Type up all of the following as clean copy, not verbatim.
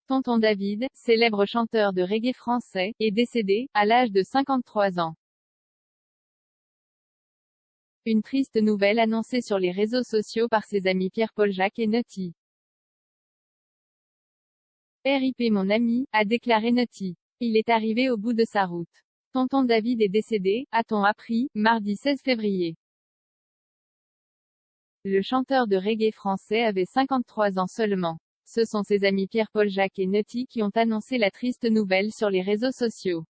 Tonton David, célèbre chanteur de reggae français, est décédé, à l'âge de 53 ans. Une triste nouvelle annoncée sur les réseaux sociaux par ses amis Pierre-Paul Jacques et Nutty. RIP mon ami, a déclaré Nutty. Il est arrivé au bout de sa route. Tonton David est décédé, a-t-on appris, mardi 16 février. Le chanteur de reggae français avait 53 ans seulement. Ce sont ses amis Pierre-Paul Jacques et Nutty qui ont annoncé la triste nouvelle sur les réseaux sociaux.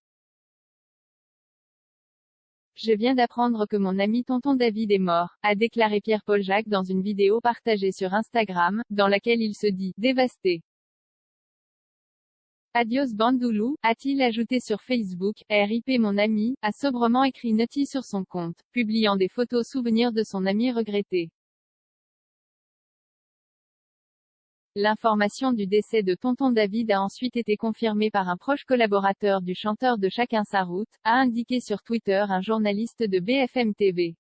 Je viens d'apprendre que mon ami Tonton David est mort, a déclaré Pierre-Paul Jacques dans une vidéo partagée sur Instagram, dans laquelle il se dit « dévasté ». Adios Bandoulou, a-t-il ajouté sur Facebook. RIP mon ami, a sobrement écrit Nutty sur son compte, publiant des photos souvenirs de son ami regretté. L'information du décès de Tonton David a ensuite été confirmée par un proche collaborateur du chanteur de Chacun sa route, a indiqué sur Twitter un journaliste de BFM TV.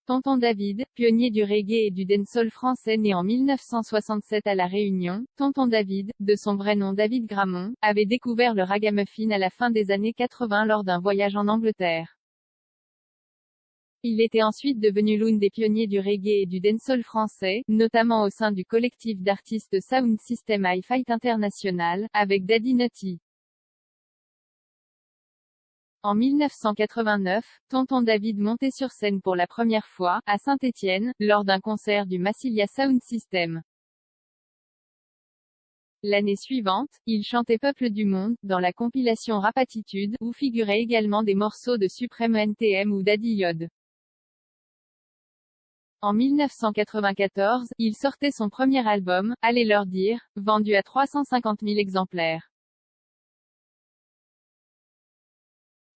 Tonton David, pionnier du reggae et du dancehall français né en 1967 à La Réunion, Tonton David, de son vrai nom David Gramont, avait découvert le ragamuffin à la fin des années 80 lors d'un voyage en Angleterre. Il était ensuite devenu l'un des pionniers du reggae et du dancehall français, notamment au sein du collectif d'artistes Sound System Hi-Fi International, avec Daddy Nutty. En 1989, Tonton David montait sur scène pour la première fois, à Saint-Étienne, lors d'un concert du Massilia Sound System. L'année suivante, il chantait Peuple du Monde, dans la compilation Rapatitude, où figuraient également des morceaux de Supreme NTM ou Daddy Yod. En 1994, il sortait son premier album, Allez leur dire, vendu à 350 000 exemplaires.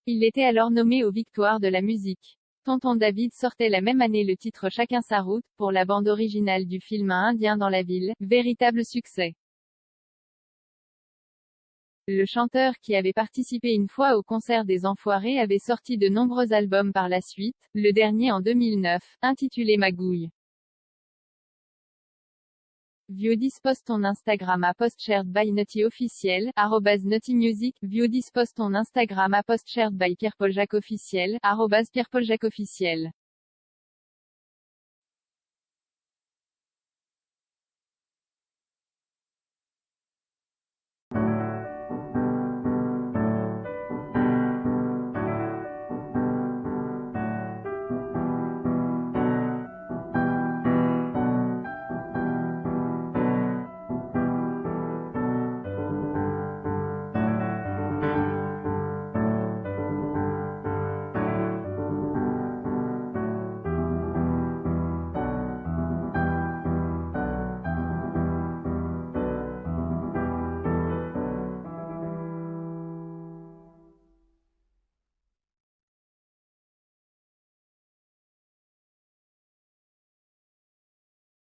Il était alors nommé aux Victoires de la musique. Tonton David sortait la même année le titre Chacun sa route, pour la bande originale du film Un Indien dans la ville, véritable succès. Le chanteur qui avait participé une fois au concert des Enfoirés avait sorti de nombreux albums par la suite, le dernier en 2009, intitulé Magouille. Viodis poste ton Instagram à post shared by Nutty officiel, @NuttyMusic, Viodis poste ton Instagram à post shared by Pierre-Paul Jacques officiel, @PierrePaulJacques officiel.